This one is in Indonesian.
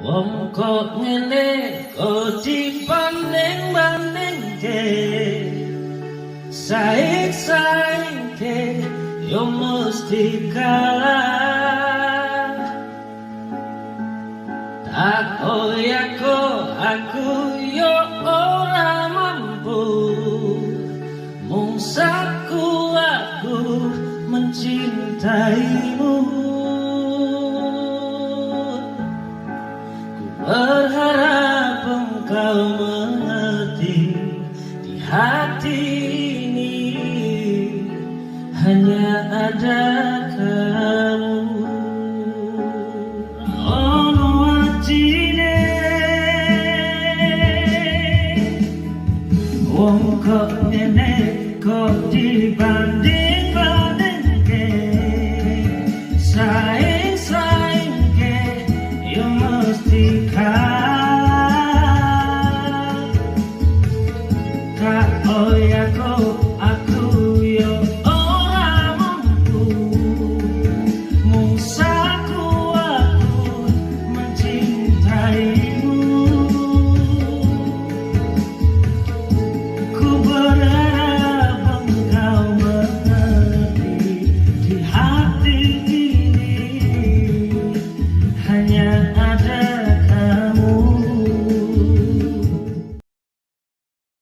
Wong kok ngene kok dibanding-bandingke, saing-saingke yo mesti kalah. Tak koyako aku yo ora mampu, mung sakuatku mencintaimu. Berharap engkau mengerti, di hati ini hanya ada kamu. Ono atine wong kok ngene kok dibanding-bandingke, saing-saingke yo mesti kalah.